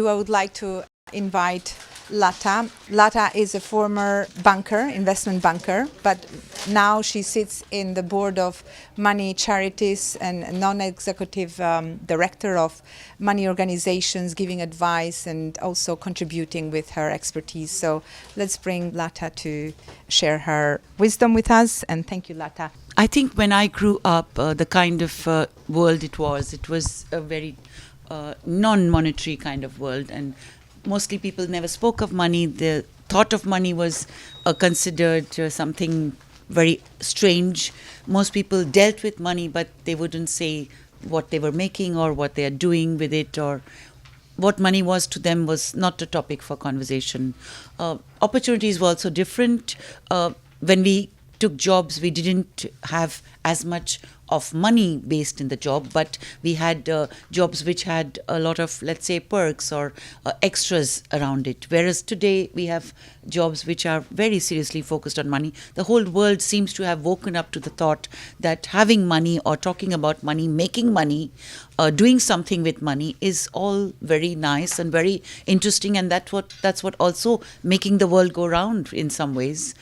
I would like to invite Lata. Lata is a former banker, investment banker, but now she sits in the board of Money Charities and non-executive director of money organizations, giving advice and also contributing with her expertise. So let's bring Lata to share her wisdom with us. And thank you, Lata. I think when I grew up, the kind of world it was a very non-monetary kind of world, and mostly people never spoke of money. The thought of money was considered something very strange. Most people dealt with money, but they wouldn't say what they were making or what they are doing with it, or what money was to them was not a topic for conversation. Opportunities were also different. When we took jobs, we didn't have as much of money based in the job, but we had jobs which had a lot of, let's say, perks or extras around it. Whereas today we have jobs which are very seriously focused on money. The whole world seems to have woken up to the thought that having money or talking about money, making money, doing something with money is all very nice and very interesting, and that's what also making the world go round in some ways.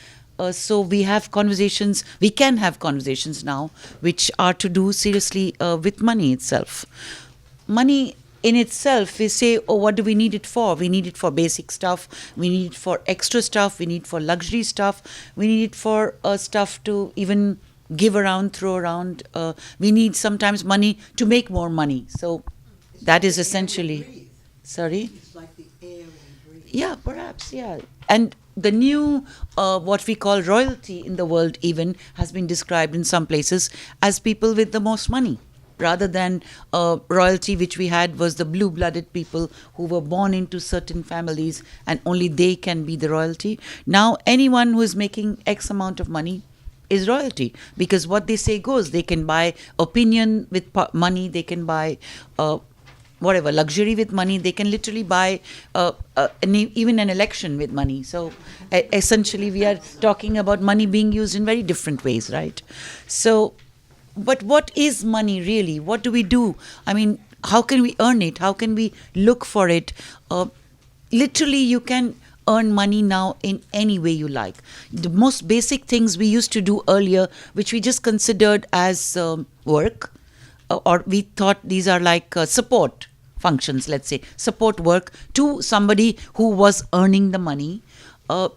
So we can have conversations now which are to do seriously with money itself. Money in itself, we say, oh, what do we need it for? We need it for basic stuff, we need it for extra stuff, we need it for luxury stuff, we need it for stuff to even give around, throw around. We need sometimes money to make more money. So that is essentially... Sorry? It's like the air we breathe. Yeah, perhaps, yeah. And the new, what we call royalty in the world even, has been described in some places as people with the most money. Rather than royalty, which we had was the blue-blooded people who were born into certain families and only they can be the royalty. Now anyone who is making X amount of money is royalty, because what they say goes. They can buy opinion with money, they can buy whatever, luxury with money, they can literally buy even an election with money. So essentially we are talking about money being used in very different ways, right? So, but what is money really? What do we do? I mean, how can we earn it? How can we look for it? Literally you can earn money now in any way you like. The most basic things we used to do earlier, which we just considered as work, or we thought these are like support functions, let's say, support work to somebody who was earning the money,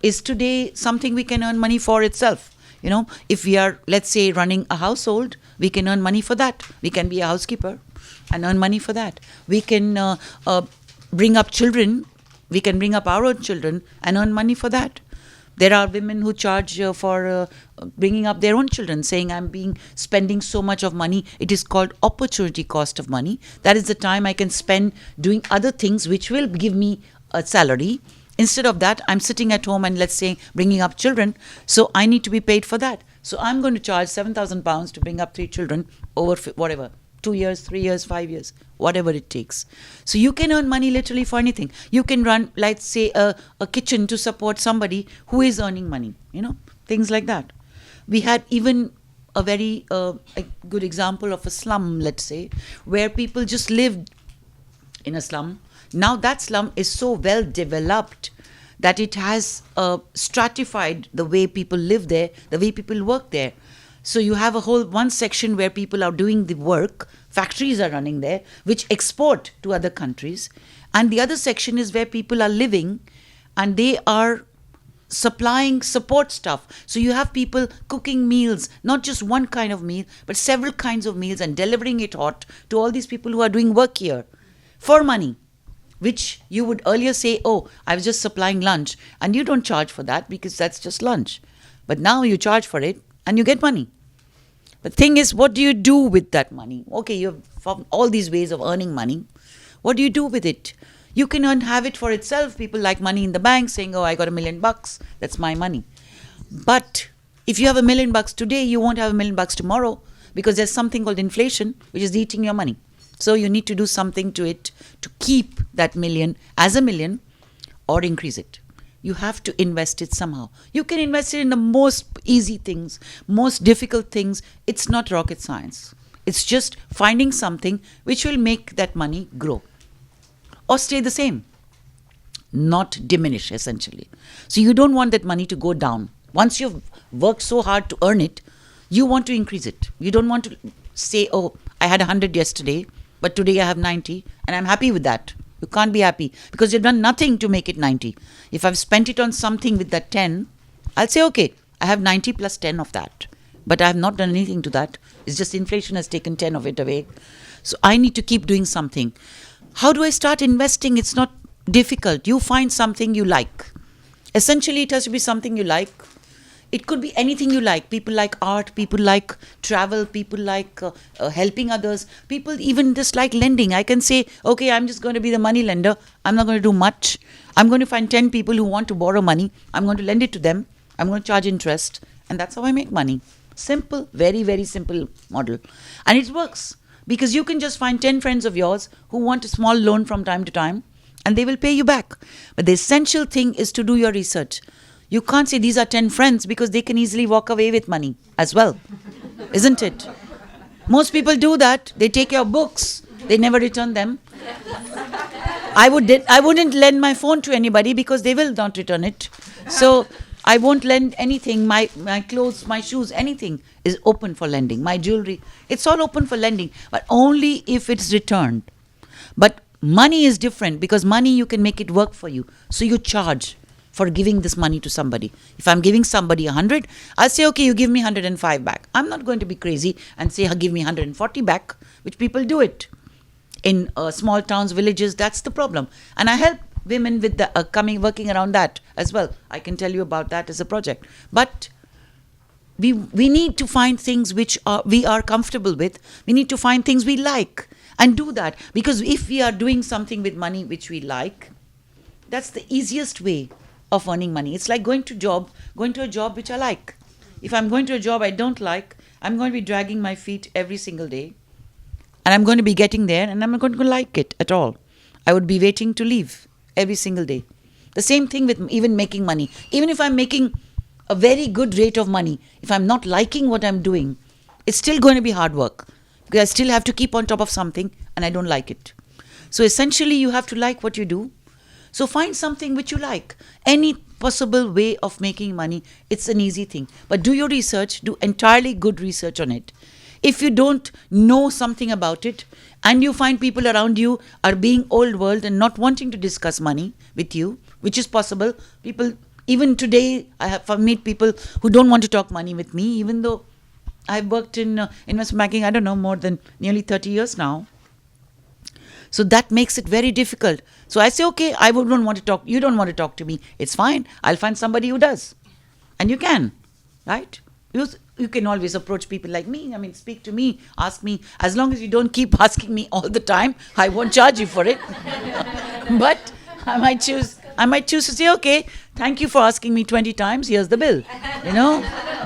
is today something we can earn money for itself. You know, if we are, let's say, running a household, we can earn money for that. We can be a housekeeper and earn money for that. We can bring up children, we can bring up our own children and earn money for that. There are women who charge for bringing up their own children, saying, I'm spending so much of money. It is called opportunity cost of money. That is the time I can spend doing other things which will give me a salary. Instead of that, I'm sitting at home and, let's say, bringing up children. So I need to be paid for that. So I'm going to charge £7,000 to bring up 3 children over whatever, 2 years, 3 years, 5 years, whatever it takes. So you can earn money literally for anything. You can run, let's say, a kitchen to support somebody who is earning money, things like that. We had even a very a good example of a slum, let's say, where people just lived in a slum. Now that slum is so well developed that it has stratified the way people live there, the way people work there. So you have one section where people are doing the work, factories are running there, which export to other countries. And the other section is where people are living and they are supplying support stuff. So you have people cooking meals, not just one kind of meal, but several kinds of meals, and delivering it hot to all these people who are doing work here for money, which you would earlier say, oh, I was just supplying lunch. And you don't charge for that because that's just lunch. But now you charge for it and you get money. The thing is, what do you do with that money? Okay, you have found all these ways of earning money. What do you do with it? You can have it for itself. People like money in the bank, saying, oh, I got $1 million. That's my money. But if you have $1 million today, you won't have $1 million tomorrow, because there's something called inflation, which is eating your money. So you need to do something to it to keep that million as $1 million or increase it. You have to invest it somehow. You can invest it in the most easy things, most difficult things. It's not rocket science. It's just finding something which will make that money grow. or stay the same, not diminish essentially. So you don't want that money to go down. Once you've worked so hard to earn it, you want to increase it. You don't want to say, oh, I had 100 yesterday, but today I have 90 and I'm happy with that. You can't be happy because you've done nothing to make it 90. If I've spent it on something with that 10, I'll say, okay, I have 90 plus 10 of that. But I have not done anything to that. It's just inflation has taken 10 of it away. So I need to keep doing something. How do I start investing? It's not difficult. You find something you like. Essentially, it has to be something you like. It could be anything you like. People like art, people like travel, people like helping others. People even just like lending. I can say, okay, I'm just going to be the money lender. I'm not going to do much. I'm going to find 10 people who want to borrow money. I'm going to lend it to them. I'm going to charge interest. And that's how I make money. Simple, very, very simple model. And it works because you can just find 10 friends of yours who want a small loan from time to time and they will pay you back. But the essential thing is to do your research. You can't say these are 10 friends because they can easily walk away with money as well. Isn't it? Most people do that. They take your books. They never return them. I wouldn't lend my phone to anybody because they will not return it. So I won't lend anything. My clothes, my shoes, anything is open for lending. My jewelry, it's all open for lending, but only if it's returned. But money is different because money you can make it work for you. So you charge for giving this money to somebody. If I'm giving somebody 100, I'll say, okay, you give me 105 back. I'm not going to be crazy and say, give me 140 back, which people do it. In small towns, villages, that's the problem. And I help women with the working around that as well. I can tell you about that as a project. But we need to find things which we are comfortable with. We need to find things we like and do that. Because if we are doing something with money which we like, that's the easiest way of earning money. It's like going to a job which I like. If I'm going to a job I don't like, I'm going to be dragging my feet every single day. And I'm going to be getting there and I'm not going to like it at all. I would be waiting to leave every single day. The same thing with even making money. Even if I'm making a very good rate of money, if I'm not liking what I'm doing, it's still going to be hard work. Because I still have to keep on top of something and I don't like it. So essentially you have to like what you do. So find something which you like. Any possible way of making money, it's an easy thing. But do your research, do entirely good research on it. If you don't know something about it and you find people around you are being old world and not wanting to discuss money with you, which is possible. People, even today, I have met people who don't want to talk money with me, even though I've worked in investment banking, I don't know, more than nearly 30 years now. So that makes it very difficult. So I say, okay, I don't want to talk. You don't want to talk to me. It's fine. I'll find somebody who does. And you can, right? You can always approach people like me. I mean, speak to me, ask me. As long as you don't keep asking me all the time, I won't charge you for it. But I might choose to say, okay, thank you for asking me 20 times. Here's the bill,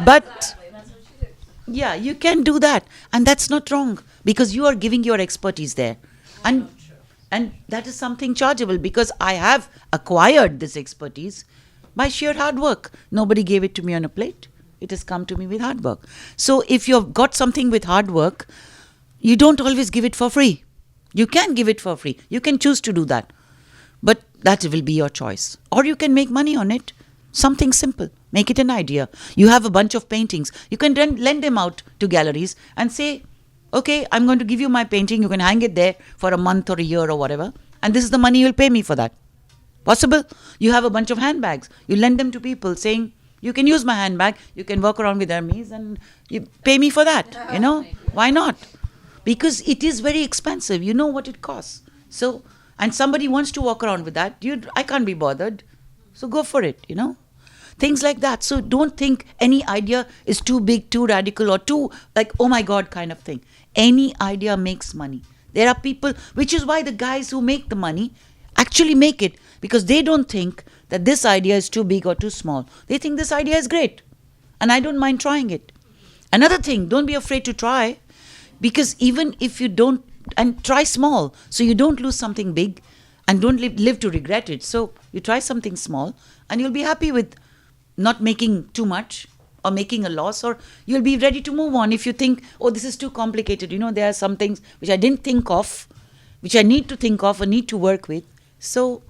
But yeah, you can do that. And that's not wrong because you are giving your expertise there. And that is something chargeable because I have acquired this expertise by sheer hard work. Nobody gave it to me on a plate. It has come to me with hard work. So if you've got something with hard work, you don't always give it for free. You can give it for free. You can choose to do that. But that will be your choice. Or you can make money on it. Something simple. Make it an idea. You have a bunch of paintings. You can then lend them out to galleries and say, okay, I'm going to give you my painting. You can hang it there for a month or a year or whatever. And this is the money you'll pay me for that. Possible. You have a bunch of handbags. You lend them to people saying, you can use my handbag, you can walk around with Hermes and you pay me for that, Why not? Because it is very expensive. You know what it costs. So, and somebody wants to walk around with that. I can't be bothered. So go for it, Things like that. So don't think any idea is too big, too radical or too like, oh my God kind of thing. Any idea makes money. There are people, which is why the guys who make the money actually make it because they don't think that this idea is too big or too small. They think this idea is great and I don't mind trying it. Another thing, don't be afraid to try because even if you don't, and try small so you don't lose something big and don't live to regret it. So you try something small and you'll be happy with not making too much or making a loss, or you'll be ready to move on if you think, oh, this is too complicated. There are some things which I didn't think of. which I need to think of or need to work with. So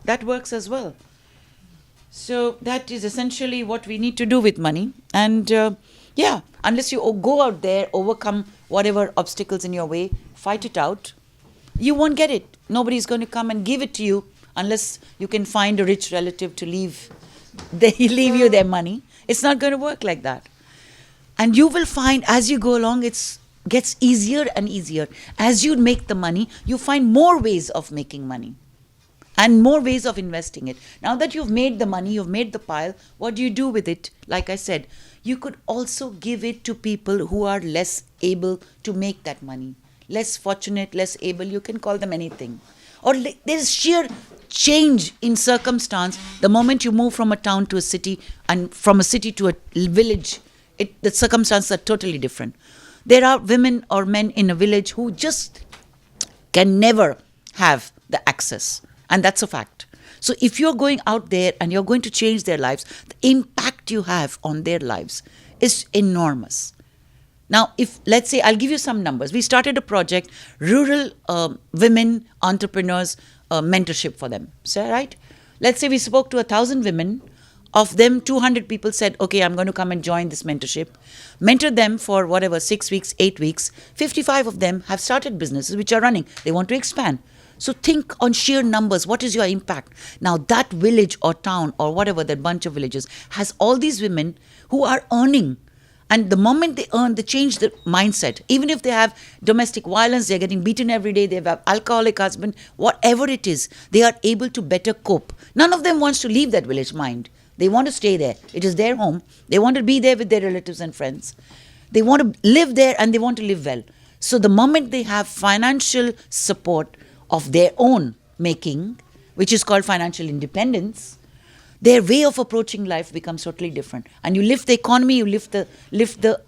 that works as well. So that is essentially what we need to do with money. And yeah, unless you go out there, overcome whatever obstacles in your way, fight it out, you won't get it. Nobody's going to come and give it to you unless you can find a rich relative to leave you their money. It's not going to work like that. And you will find as you go along, it gets easier and easier. As you make the money, you find more ways of making money and more ways of investing it. Now that you've made the money, you've made the pile, what do you do with it? Like I said, you could also give it to people who are less able to make that money. Less fortunate, less able, you can call them anything. Or there is sheer change in circumstance the moment you move from a town to a city and from a city to a village. The circumstances are totally different. There are women or men in a village who just can never have the access. And that's a fact. So if you're going out there and you're going to change their lives, the impact you have on their lives is enormous. Now, if let's say, I'll give you some numbers. We started a project, rural women entrepreneurs mentorship for them. So, right? Let's say we spoke to 1,000 women. Of them, 200 people said, okay, I'm going to come and join this mentorship. Mentor them for whatever, 6 weeks, 8 weeks. 55 of them have started businesses which are running. They want to expand. So think on sheer numbers. What is your impact? Now that village or town or whatever, that bunch of villages has all these women who are earning. And the moment they earn, they change the mindset. Even if they have domestic violence, they're getting beaten every day, they have alcoholic husband, whatever it is, they are able to better cope. None of them wants to leave that village mind. They want to stay there. It is their home. They want to be there with their relatives and friends. They want to live there and they want to live well. So the moment they have financial support of their own making, which is called financial independence, their way of approaching life becomes totally different. And you lift the economy, you lift the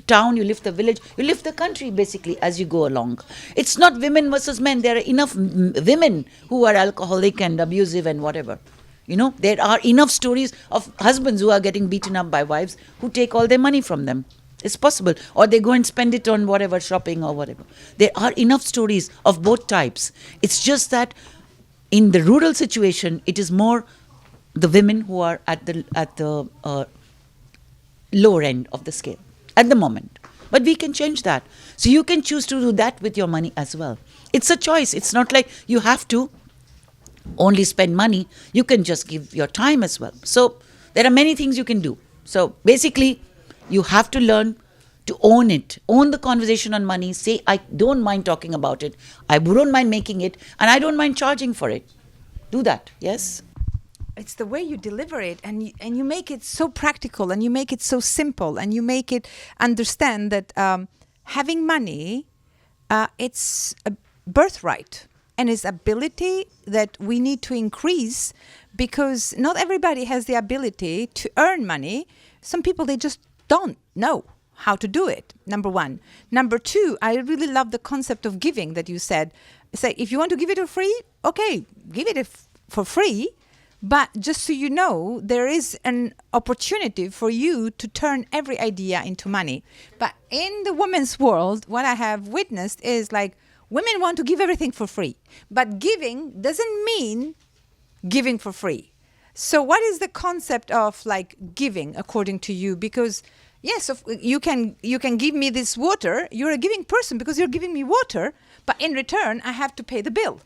town, you lift the village, you lift the country basically as you go along. It's not women versus men. There are enough women who are alcoholic and abusive and whatever. You know, there are enough stories of husbands who are getting beaten up by wives who take all their money from them. It's possible. Or they go and spend it on whatever, shopping or whatever. There are enough stories of both types. It's just that in the rural situation, it is more the women who are at the lower end of the scale at the moment. But we can change that. So you can choose to do that with your money as well. It's a choice. It's not like you have to only spend money. You can just give your time as well. So there are many things you can do. So basically, you have to learn to own it. Own the conversation on money. Say, I don't mind talking about it. I don't mind making it. And I don't mind charging for it. Do that. Yes? It's the way you deliver it, and you make it so practical, and you make it so simple, and you make it understand that having money, it's a birthright, and it's ability that we need to increase, because not everybody has the ability to earn money. Some people, they just don't know how to do it, number one. Number two, I really love the concept of giving that you said. Say, if you want to give it for free, okay, give it for free. But just so you know, there is an opportunity for you to turn every idea into money. But in the women's world, what I have witnessed is like women want to give everything for free. But giving doesn't mean giving for free. So what is the concept of like giving according to you? Because yes, you can give me this water. You're a giving person because you're giving me water. But in return, I have to pay the bill.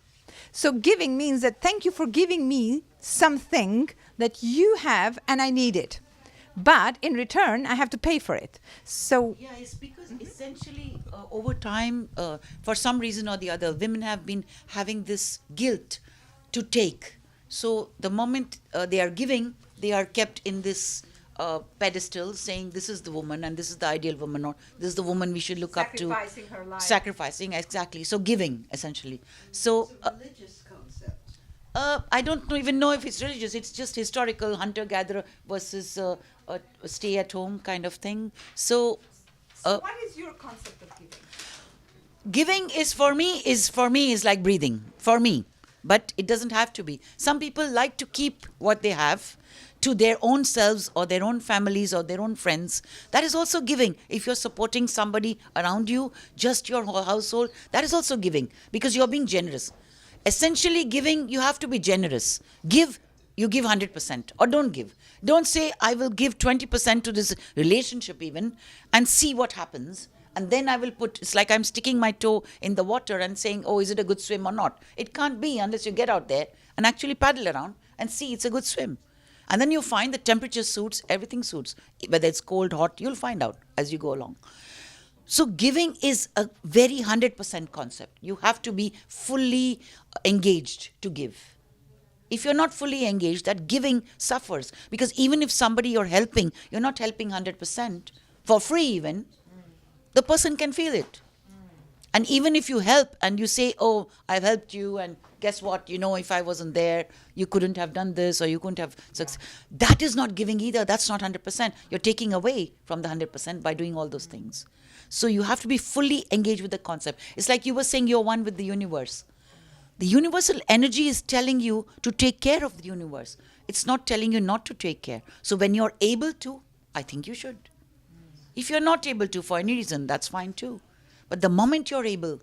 So giving means that thank you for giving me something that you have and I need it. But in return, I have to pay for it. So yeah, it's because essentially over time, for some reason or the other, women have been having this guilt to take. So the moment they are giving, they are kept in this pedestal saying this is the woman and this is the ideal woman, or this is the woman we should look up to. Sacrificing her life. Sacrificing, exactly. So giving, essentially. So It's a religious concept. I don't even know if it's religious. It's just historical, hunter-gatherer versus stay-at-home kind of thing. So what is your concept of giving? giving is for me is like breathing. For me, But it doesn't have to be. Some people like to keep what they have to their own selves or their own families or their own friends. That is also giving. If you're supporting somebody around you, just your whole household, that is also giving because you're being generous. Essentially, giving, you have to be generous. Give, you give 100% or don't give. Don't say, I will give 20% to this relationship even and see what happens. And then I will put, it's like I'm sticking my toe in the water and saying, oh, is it a good swim or not? It can't be unless you get out there and actually paddle around and see it's a good swim. And then you find the temperature suits, everything suits. Whether it's cold, hot, you'll find out as you go along. So giving is a very 100% concept. You have to be fully engaged to give. If you're not fully engaged, that giving suffers. Because even if somebody you're helping, you're not helping 100%, for free even, the person can feel it. And even if you help and you say, oh, I've helped you and guess what, if I wasn't there, you couldn't have done this or you couldn't have success. That is not giving either. That's not 100%. You're taking away from the 100% by doing all those things. So you have to be fully engaged with the concept. It's like you were saying you're one with the universe. The universal energy is telling you to take care of the universe. It's not telling you not to take care. So when you're able to, I think you should. If you're not able to for any reason, that's fine too. But the moment you're able,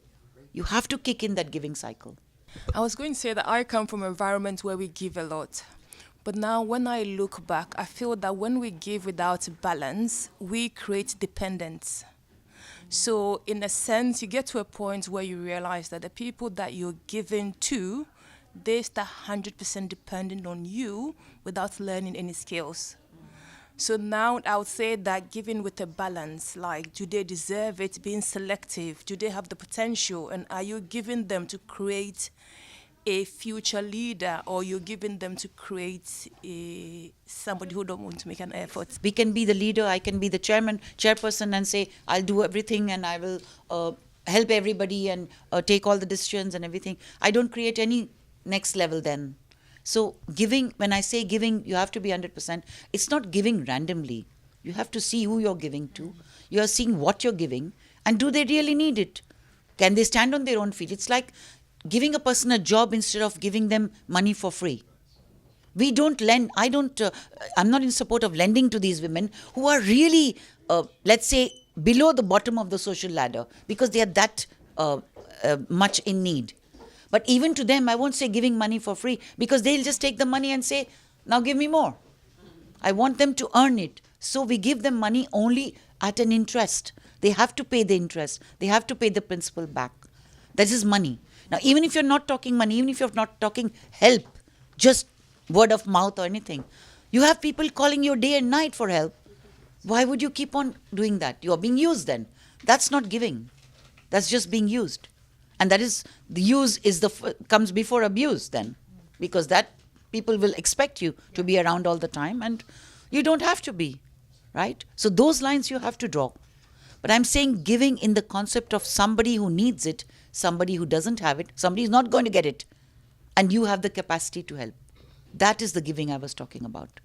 you have to kick in that giving cycle. I was going to say that I come from an environment where we give a lot. But now when I look back, I feel that when we give without balance, we create dependence. So in a sense, you get to a point where you realize that the people that you're giving to, they start 100% dependent on you without learning any skills. So now I would say that giving with a balance, like do they deserve it, being selective, do they have the potential, and are you giving them to create a future leader, or you're giving them to create somebody who don't want to make an effort? We can be the leader, I can be the chairperson and say, I'll do everything and I will help everybody and take all the decisions and everything. I don't create any next level then. So giving, when I say giving, you have to be 100%. It's not giving randomly. You have to see who you're giving to. You are seeing what you're giving and do they really need it? Can they stand on their own feet? It's like giving a person a job instead of giving them money for free. We don't lend, I'm not in support of lending to these women who are really, let's say, below the bottom of the social ladder because they are that much in need. But even to them, I won't say giving money for free because they'll just take the money and say, now give me more. I want them to earn it. So we give them money only at an interest. They have to pay the interest. They have to pay the principal back. That is money. Now, even if you're not talking money, even if you're not talking help, just word of mouth or anything, you have people calling you day and night for help. Why would you keep on doing that? You are being used then. That's not giving. That's just being used. And that is, the use is comes before abuse then. Because that people will expect you to be around all the time and you don't have to be, right? So those lines you have to draw. But I'm saying giving in the concept of somebody who needs it, somebody who doesn't have it, somebody is not going to get it, and you have the capacity to help. That is the giving I was talking about.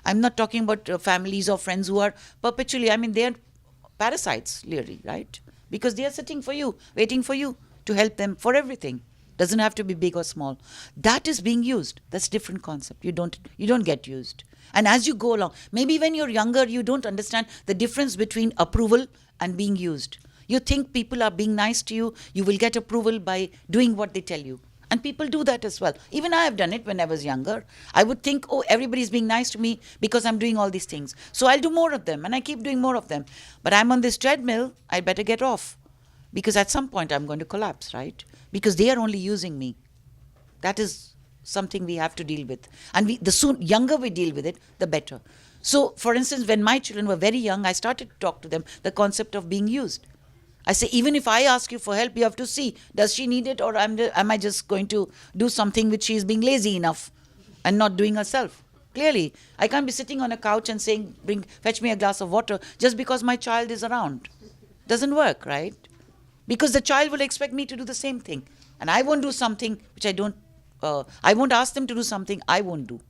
I'm not talking about families or friends who are perpetually, they're parasites, clearly, right? Because they are sitting for you, waiting for you to help them for everything. Doesn't have to be big or small. That is being used. That's a different concept. You don't get used. And as you go along, maybe when you're younger, you don't understand the difference between approval and being used. You think people are being nice to you, you will get approval by doing what they tell you. And people do that as well. Even I have done it when I was younger. I would think, oh, everybody's being nice to me because I'm doing all these things. So I'll do more of them, and I keep doing more of them. But I'm on this treadmill, I better get off. Because at some point I'm going to collapse, right? Because they are only using me. That is something we have to deal with. And the younger we deal with it, the better. So, for instance, when my children were very young, I started to talk to them the concept of being used. I say, even if I ask you for help, you have to see, does she need it, or am I just going to do something which she is being lazy enough and not doing herself? Clearly, I can't be sitting on a couch and saying, fetch me a glass of water just because my child is around. Doesn't work, right? Because the child will expect me to do the same thing. And I won't do something which I won't ask them to do something I won't do.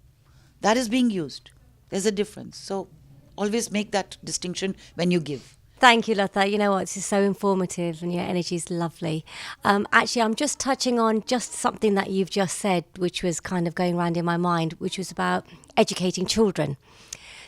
That is being used. There's a difference. So always make that distinction when you give. Thank you, Lata. You know what? This is so informative and your energy is lovely. Actually, I'm just touching on just something that you've just said, which was kind of going around in my mind, which was about educating children.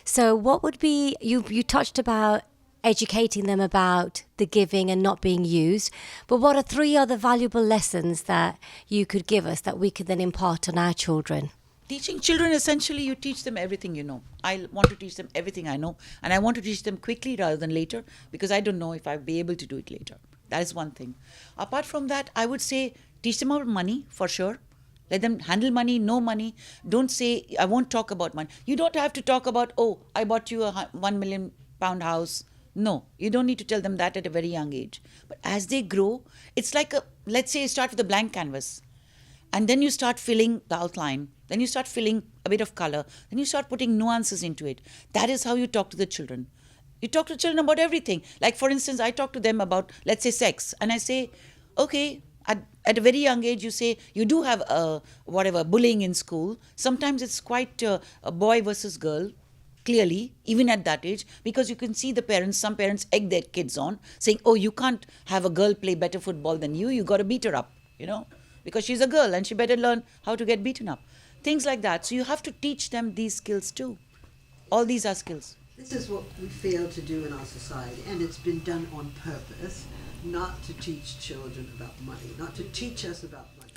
So what would be, you touched about educating them about the giving and not being used, but what are 3 other valuable lessons that you could give us that we could then impart on our children? Teaching children, essentially, you teach them everything you know. I want to teach them everything I know, and I want to teach them quickly rather than later, because I don't know if I'll be able to do it later. That is one thing. Apart from that, I would say teach them about money, for sure. Let them handle money, know money. Don't say, I won't talk about money. You don't have to talk about, oh, I bought you a £1 million house. No, you don't need to tell them that at a very young age. But as they grow, it's like let's say you start with a blank canvas. And then you start filling the outline. Then you start filling a bit of color. Then you start putting nuances into it. That is how you talk to the children. You talk to children about everything. Like, for instance, I talk to them about, let's say, sex. And I say, okay, at a very young age, you say, you do have, bullying in school. Sometimes it's quite a boy versus girl, clearly, even at that age, because you can see some parents egg their kids on, saying, oh, you can't have a girl play better football than you got to beat her up, because she's a girl and she better learn how to get beaten up. Things like that. So you have to teach them these skills too. All these are skills. This is what we fail to do in our society, and it's been done on purpose, not to teach children about money, not to teach us about money.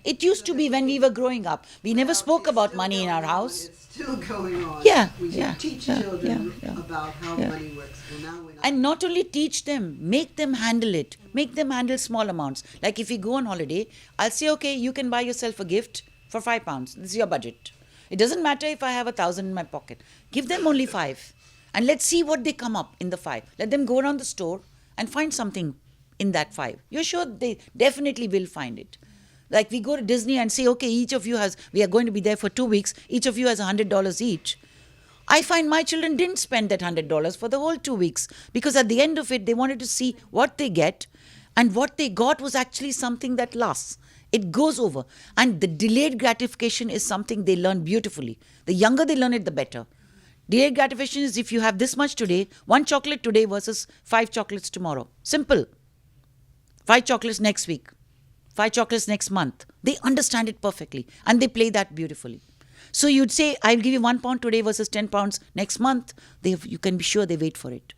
It used to be when we were growing up. We never spoke about money in our house. It's still going on. Yeah, We yeah, teach yeah, children yeah, yeah. about how Yeah. money works. Well, now we're not. And not only teach them, make them handle it. Make them handle small amounts. Like if we go on holiday, I'll say, okay, you can buy yourself a gift for £5. This is your budget. It doesn't matter if I have 1,000 in my pocket. Give them only 5. And let's see what they come up in the 5. Let them go around the store and find something in that 5. You're sure they definitely will find it. Like we go to Disney and say, okay, each of you we are going to be there for 2 weeks. Each of you has $100 each. I find my children didn't spend that $100 for the whole 2 weeks, because at the end of it, they wanted to see what they get, and what they got was actually something that lasts. It goes over. And the delayed gratification is something they learn beautifully. The younger they learn it, the better. Delayed gratification is if you have this much today, 1 chocolate today versus 5 chocolates tomorrow. Simple. 5 chocolates next week. 5 chocolates next month. They understand it perfectly and they play that beautifully. So you'd say, I'll give you £1 today versus £10 next month. You can be sure they wait for it.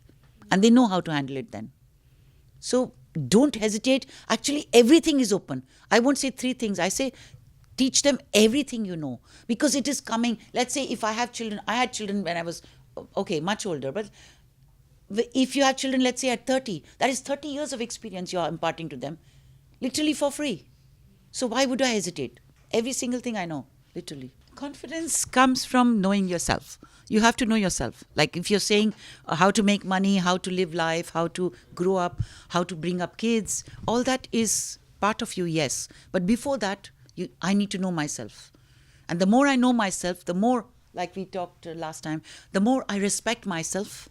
And they know how to handle it then. So don't hesitate. Actually, everything is open. I won't say 3 things. I say, teach them everything you know. Because it is coming. Let's say if I have children, I had children when I was, much older. But if you have children, let's say at 30, that is 30 years of experience you are imparting to them. Literally for free. So why would I hesitate? Every single thing I know, literally. Confidence comes from knowing yourself. You have to know yourself. Like if you're saying how to make money, how to live life, how to grow up, how to bring up kids, all that is part of you, yes. But before that, I need to know myself. And the more I know myself, the more, like we talked last time, the more I respect myself,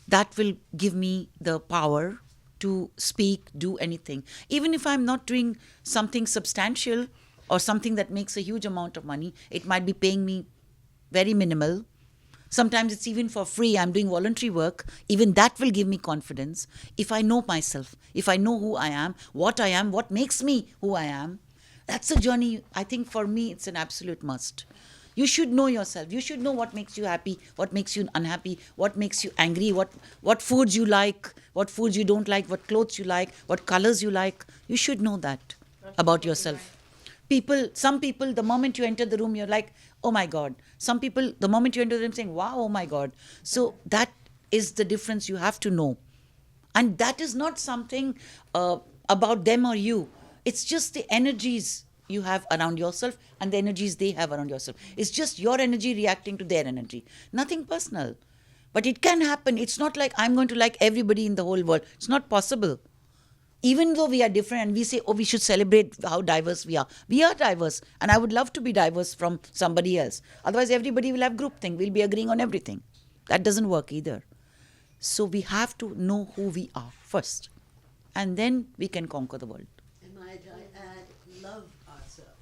that will give me the power to speak, do anything. Even if I'm not doing something substantial or something that makes a huge amount of money, it might be paying me very minimal. Sometimes it's even for free. I'm doing voluntary work. Even that will give me confidence. If I know myself, if I know who I am, what makes me who I am, that's a journey. I think for me, it's an absolute must. You should know yourself. You should know what makes you happy, what makes you unhappy, what makes you angry, what foods you like, what foods you don't like, what clothes you like, what colors you like. You should know that about yourself. Some people, the moment you enter the room, you're like, oh my God. Some people, the moment you enter the room, saying, wow, oh my God. So that is the difference you have to know. And that is not something about them or you. It's just the energies you have around yourself and the energies they have around yourself. It's just your energy reacting to their energy. Nothing personal. But it can happen. It's not like I'm going to like everybody in the whole world. It's not possible. Even though we are different and we say, we should celebrate how diverse we are. We are diverse. And I would love to be diverse from somebody else. Otherwise, everybody will have groupthink. We'll be agreeing on everything. That doesn't work either. So we have to know who we are first. And then we can conquer the world. And might I add, love ourselves.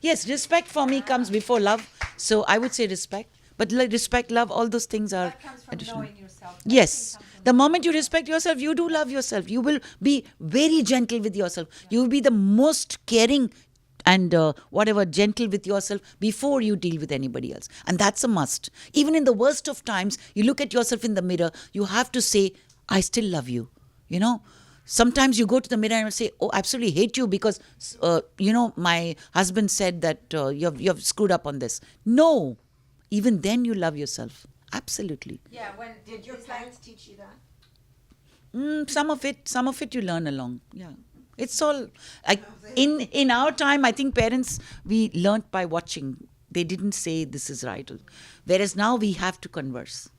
Yes, respect for me comes before love. So I would say respect. But respect, love, all those things are That comes from additional. knowing yourself. Yes. The moment you respect yourself, you do love yourself. You will be very gentle with yourself. You will be the most caring and gentle with yourself before you deal with anybody else. And that's a must. Even in the worst of times, you look at yourself in the mirror, you have to say, I still love you. You know, sometimes you go to the mirror and say, oh, I absolutely hate you because, my husband said that you've screwed up on this. No. Even then you love yourself. Absolutely. Yeah, when did your parents teach you that? Some of it you learn along. Yeah. It's all like in our time, I think parents, we learnt by watching. They didn't say this is right. Whereas now we have to converse.